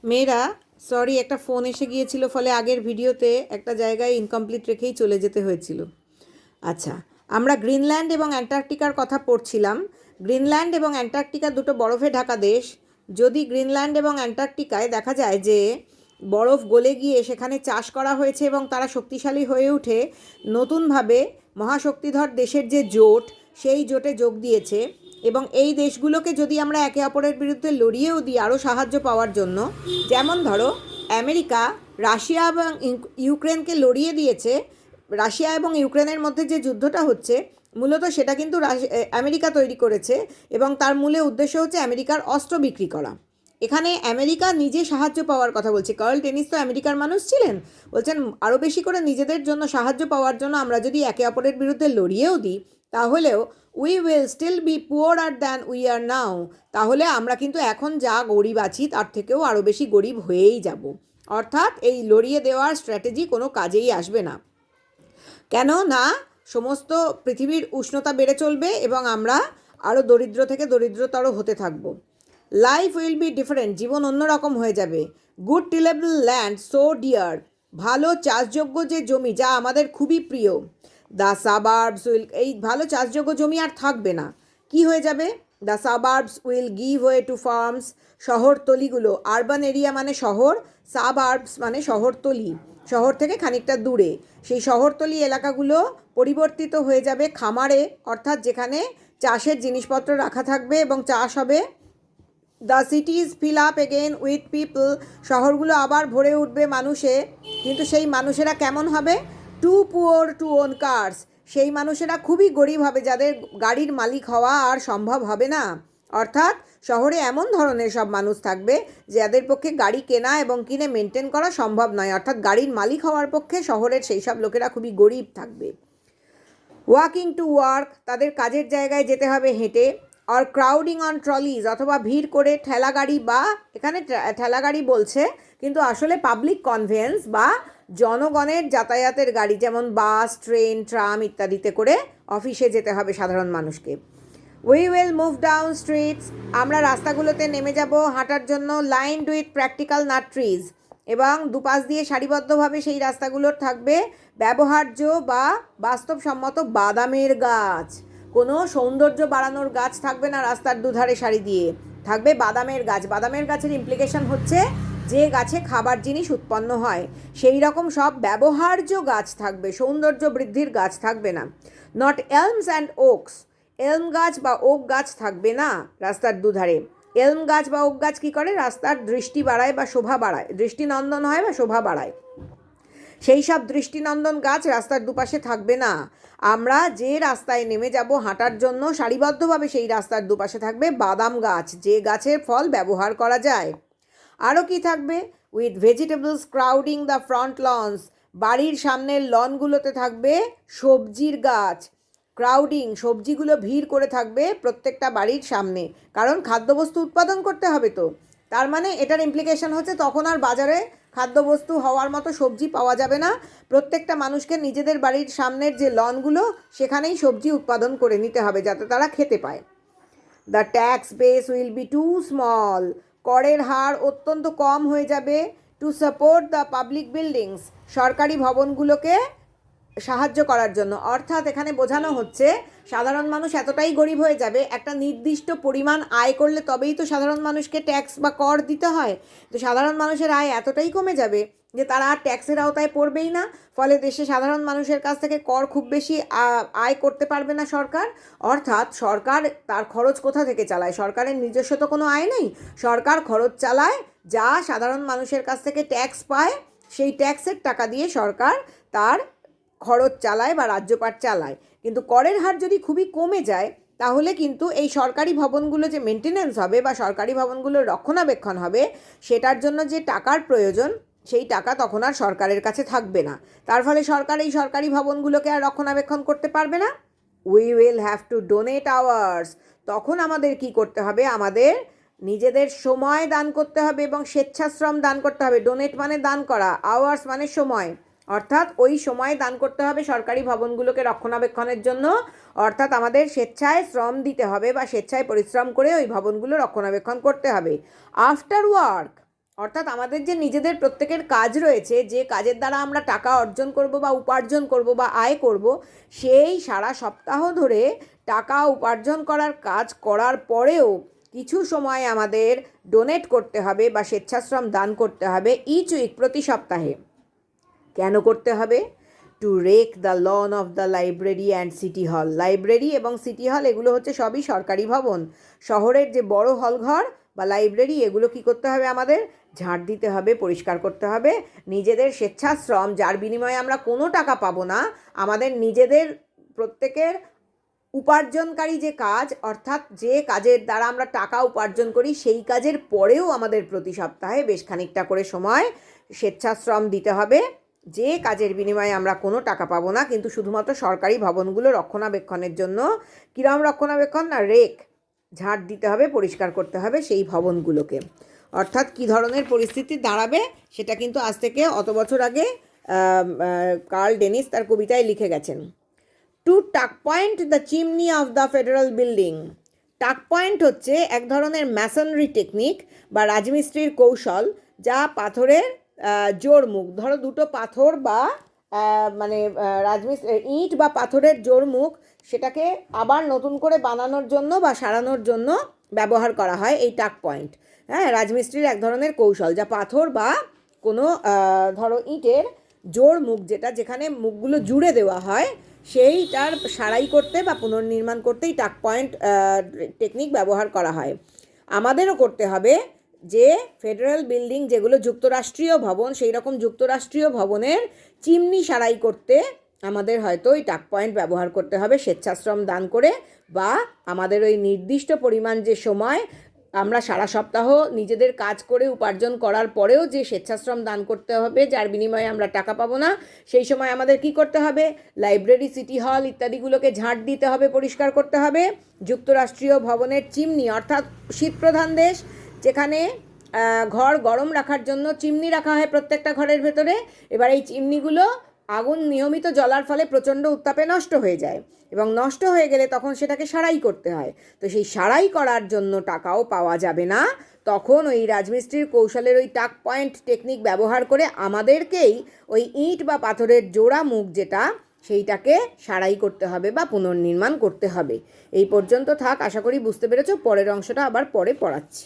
মেয়েরা, সরি, একটা ফোন এসে গিয়েছিল, ফলে আগের ভিডিওতে একটা জায়গায় ইনকমপ্লিট রেখেই চলে যেতে হয়েছিল। আচ্ছা, আমরা গ্রিনল্যান্ড এবং অ্যান্টার্কটিকার কথা পড়ছিলাম। গ্রিনল্যান্ড এবং অ্যান্টার্কটিকা দুটো বরফে ঢাকা দেশ। যদি গ্রিনল্যান্ড এবং অ্যান্টার্কটিকায় দেখা যায় যে বরফ গলে গিয়ে সেখানে চাষ করা হয়েছে এবং তারা শক্তিশালী হয়ে উঠে নতুনভাবে মহাশক্তিধর দেশের যে জোট, সেই জোটে যোগ দিয়েছে, এবং এই দেশগুলোকে যদি আমরা একে অপরের বিরুদ্ধে লড়িয়েও দিই আরও সাহায্য পাওয়ার জন্য, যেমন ধরো আমেরিকা রাশিয়া এবং ইউক্রেনকে লড়িয়ে দিয়েছে। রাশিয়া এবং ইউক্রেনের মধ্যে যে যুদ্ধটা হচ্ছে, মূলত সেটা কিন্তু আমেরিকা তৈরি করেছে, এবং তার মূলে উদ্দেশ্য হচ্ছে আমেরিকার অস্ত্র বিক্রি করা। এখানে আমেরিকা নিজে সাহায্য পাওয়ার কথা বলছে। কার্ল টেনিস তো আমেরিকার মানুষ ছিলেন, বলছেন আরও বেশি করে নিজেদের জন্য সাহায্য পাওয়ার জন্য আমরা যদি একে অপরের বিরুদ্ধে লড়িয়েও দিই, তাহলেও we will still be poorer than we are now. তাহলে আমরা কিন্তু এখন যা গরিব আছি তার থেকেও আরও বেশি গরিব হয়েই যাব। অর্থাৎ এই লড়িয়ে দেওয়ার স্ট্র্যাটেজি কোনো কাজেই আসবে না। কেন না, সমস্ত পৃথিবীর উষ্ণতা বেড়ে চলবে এবং আমরা আরও দরিদ্র থেকে দরিদ্রতর হতে থাকব। লাইফ উইল বি ডিফারেন্ট, জীবন অন্যরকম হয়ে যাবে। গুড টিলেবল ল্যান্ড সো ডিয়ার, ভালো চাষযোগ্য যে জমি যা আমাদের খুবই প্রিয়। দ্য সাবার্বস উইল, এই ভালো চাষযোগ্য জমি আর থাকবে না। কি হয়ে যাবে? The suburbs will give way to farms, শহরতলিগুলো, আরবান এরিয়া মানে শহর, সাবার্বস মানে শহরতলি, শহর থেকে খানিকটা দূরে, সেই শহরতলি এলাকাগুলো পরিবর্তিত হয়ে যাবে খামারে, অর্থাৎ যেখানে চাষের জিনিসপত্র রাখা থাকবে এবং চাষ হবে। The সিটিজ fill up again with people, শহরগুলো আবার ভরে উঠবে মানুষে, কিন্তু সেই মানুষেরা কেমন হবে? Too poor to own cars, সেই মানুষেরা খুবই গরিব হবে, যাদের গাড়ির মালিক হওয়া আর সম্ভব হবে না। অর্থাৎ শহরে এমন ধরনের সব মানুষ থাকবে যাদের পক্ষে গাড়ি কেনা এবং কিনে মেনটেন করা সম্ভব নয়, অর্থাৎ গাড়ির মালিক হওয়ার পক্ষে শহরের সেই সব লোকেরা খুবই গরিব থাকবে। ওয়াকিং টু ওয়ার্ক, তাদের কাজের জায়গায় যেতে হবে হেঁটে। আর ক্রাউডিং অন ট্রলিজ, অথবা ভিড় করে ঠেলাগাড়ি, বা এখানে ঠেলাগাড়ি বলছে কিন্তু আসলে পাবলিক কনভেন্স বা জনগণের যাতায়াতের গাড়ি, যেমন বাস, ট্রেন, ট্রাম ইত্যাদিতে করে অফিসে যেতে হবে সাধারণ মানুষকে। We will move down streets, আমরা রাস্তাগুলোতে নেমে যাব হাঁটার জন্য। Lined with practical nut trees, এবং দুপাশ দিয়ে সারিবদ্ধভাবে সেই রাস্তাগুলোর থাকবে ব্যবহার্য বা বাস্তবসম্মত বাদামের গাছ। কোনো সৌন্দর্য বাড়ানোর গাছ থাকবে না রাস্তার দুধারে সারি দিয়ে, থাকবে বাদামের গাছ। বাদামের গাছের ইমপ্লিকেশন হচ্ছে যে গাছে খাবার জিনিস উৎপন্ন হয়, সেই রকম সব ব্যবহার্য গাছ থাকবে, সৌন্দর্য বৃদ্ধির গাছ থাকবে না। নট এলমস অ্যান্ড ওকস, এলম গাছ বা ওক গাছ থাকবে না রাস্তার দুধারে। এলম গাছ বা ওক গাছ কী করে? রাস্তার দৃষ্টি বাড়ায় বা শোভা বাড়ায়, দৃষ্টিনন্দন হয় বা শোভা বাড়ায়। সেই সব দৃষ্টিনন্দন গাছ রাস্তার দুপাশে থাকবে না। আমরা যে রাস্তায় নেমে যাব হাঁটার জন্য, সারিবদ্ধভাবে সেই রাস্তার দুপাশে থাকবে বাদাম গাছ, যে গাছের ফল ব্যবহার করা যায়। আরও কি থাকবে? With vegetables crowding the front lawns, বাড়ির সামনের লনগুলোতে থাকবে সবজির গাছ। ক্রাউডিং, সবজিগুলো ভিড় করে থাকবে প্রত্যেকটা বাড়ির সামনে, কারণ খাদ্যবস্তু উৎপাদন করতে হবে তো। তার মানে এটার ইমপ্লিকেশন হচ্ছে তখন আর বাজারে খাদ্যবস্তু হওয়ার মতো সবজি পাওয়া যাবে না। প্রত্যেকটা মানুষকে নিজেদের বাড়ির সামনের যে লনগুলো, সেখানেই সবজি উৎপাদন করে নিতে হবে যাতে তারা খেতে পায়। The tax base will be too small, করের হার অত্যন্ত কম হয়ে যাবে। To support the public buildings, সরকারি ভবনগুলোকে সাহায্য করার জন্য। অর্থাৎ এখানে বোঝানো হচ্ছে সাধারণ মানুষ এতটাই গরিব হয়ে যাবে, একটা নির্দিষ্ট পরিমাণ আয় করলে তবেই তো সাধারণ মানুষকে ট্যাক্স বা কর দিতে হয়। তো সাধারণ মানুষের আয় এতটাই কমে যাবে যে তারা আর ট্যাক্সের আওতায় পড়বেই না, ফলে দেশে সাধারণ মানুষের কাছ থেকে কর খুব বেশি আয় করতে পারবে না সরকার। অর্থাৎ সরকার তার খরচ কোথা থেকে চালায়? সরকারের নিজস্ব তো কোনো আয় নেই, সরকার খরচ চালায় যা সাধারণ মানুষের কাছ থেকে ট্যাক্স পায়, সেই ট্যাক্সের টাকা দিয়ে সরকার তার খরচ চালায় বা রাজ্যপাট চালায়। কিন্তু করের হার যদি খুবই কমে যায়, তাহলে কিন্তু এই সরকারি ভবনগুলো যে মেনটেন্যান্স হবে বা সরকারি ভবনগুলোর রক্ষণাবেক্ষণ হবে, সেটার জন্য যে টাকার প্রয়োজন, সেই টাকা তখন আর সরকারের কাছে থাকবে না। তার ফলে সরকার এই সরকারি ভবনগুলোকে আর রক্ষণাবেক্ষণ করতে পারবে না। We will have to donate hours, তখন আমাদের কি করতে হবে? আমাদের নিজেদের সময় দান করতে হবে এবং স্বেচ্ছাশ্রম দান করতে হবে। ডোনেট মানে দান করা, আওয়ার্স মানে সময়, অর্থাৎ ওই সময় দান করতে হবে সরকারি ভবনগুলোকে রক্ষণাবেক্ষণের জন্য। অর্থাৎ আমাদের স্বেচ্ছায় শ্রম দিতে হবে বা স্বেচ্ছায় পরিশ্রম করে ওই ভবনগুলো রক্ষণাবেক্ষণ করতে হবে। আফটার ওয়ার্ক, অর্থাৎ আমাদের যে নিজেদের প্রত্যেকের কাজ রয়েছে, যে কাজের দ্বারা আমরা টাকা অর্জন করব বা উপার্জন করব বা আয় করব, সেই সারা সপ্তাহ ধরে টাকা উপার্জন করার কাজ করার পরেও কিছু সময় আমাদের ডোনেট করতে হবে বা স্বেচ্ছাশ্রম দান করতে হবে ইচ উইক, প্রতি সপ্তাহে। কেন করতে হবে? To rake the lawn of the library and city hall. Library এবং সিটি হল এগুলো হচ্ছে সবই সরকারি ভবন। শহরের যে বড় হলঘর বা লাইব্রেরি, এগুলো কি করতে হবে? আমাদের ঝাঁট দিতে হবে, পরিষ্কার করতে হবে। নিজেদের স্বেচ্ছাশ্রম, যার বিনিময়ে আমরা কোনো টাকা পাবো না, আমাদের নিজেদের প্রত্যেকের উপার্জনকারী যে কাজ, অর্থাৎ যে কাজের দ্বারা আমরা টাকা উপার্জন করি, সেই কাজের পরেও আমাদের প্রতি সপ্তাহে বেশ খানিকটা করে সময় স্বেচ্ছাশ্রম দিতে হবে, যে কাজের বিনিময়ে আমরা কোনো টাকা পাবো না, কিন্তু শুধুমাত্র সরকারি ভবনগুলো রক্ষণাবেক্ষণের জন্য। কিরম রক্ষণাবেক্ষণ? না, রেক, ঝাঁট দিতে হবে, পরিষ্কার করতে হবে সেই ভবনগুলোকে। অর্থাৎ কী ধরনের পরিস্থিতি দাঁড়াবে সেটা কিন্তু আজ থেকে অত বছর আগে কার্ল ডেনিস তার কবিতায় লিখে গেছেন। টু টাক point the chimney of the federal building. টাক পয়েন্ট হচ্ছে এক ধরনের ম্যাসনরি টেকনিক বা রাজমিস্ত্রির কৌশল, যা পাথরের জোড় মুখ, ধরো দুটো পাথর বা মানে রাজমিস্ত্রি ইট বা পাথরের জোড় মুখ, সেটাকে আবার নতুন করে বানানোর জন্য বা সারানোর জন্য ব্যবহার করা হয় এই টাক পয়েন্ট। হ্যাঁ, রাজমিস্ত্রির এক ধরনের কৌশল, যা পাথর বা কোনো ধরো ইটের জোড় মুখ, যেটা যেখানে মুখগুলো জুড়ে দেওয়া হয়, সেইটার সারাই করতে বা পুনর্নির্মাণ করতেই টাক পয়েন্ট টেকনিক ব্যবহার করা হয়। আমাদেরও করতে হবে যে ফেডারেল বিল্ডিং যেগুলো যুক্তরাষ্ট্রীয় ভবন, সেই রকম যুক্তরাষ্ট্রীয় ভবনের চিমনি সারাই করতে আমাদের হয়তো ওই টাক পয়েন্ট ব্যবহার করতে হবে স্বেচ্ছাশ্রম দান করে, বা আমাদের ওই নির্দিষ্ট পরিমাণ যে সময় আমরা সারা সপ্তাহ নিজেদের কাজ করে উপার্জন করার পরেও যে স্বেচ্ছাশ্রম দান করতে হবে, যার বিনিময়ে আমরা টাকা পাবো না, সেই সময় আমাদের কি করতে হবে? লাইব্রেরি, সিটি হল ইত্যাদিগুলোকে ঝাঁট দিতে হবে, পরিষ্কার করতে হবে। যুক্তরাষ্ট্রীয় ভবনের চিমনি, অর্থাৎ শীতপ্রধান দেশ, যেখানে ঘর গরম রাখার জন্য চিমনি রাখা হয় প্রত্যেকটা ঘরের ভেতরে। এবার এই চিমনিগুলো আগুন নিয়মিত জ্বলার ফলে প্রচণ্ড উত্তাপে নষ্ট হয়ে যায়, এবং নষ্ট হয়ে গেলে তখন সেটাকে সারাই করতে হয়। তো সেই সারাই করার জন্য টাকাও পাওয়া যাবে না, তখন ওই রাজমিস্ত্রির কৌশলের ওই টাক পয়েন্ট টেকনিক ব্যবহার করে আমাদেরকেই ওই ইট বা পাথরের জোড়া মুখ যেটা, সেইটাকে সারাই করতে হবে বা পুনর্নির্মাণ করতে হবে। এই পর্যন্ত থাক, আশা করি বুঝতে পেরেছো। পরের অংশটা আবার পরে পড়াচ্ছি।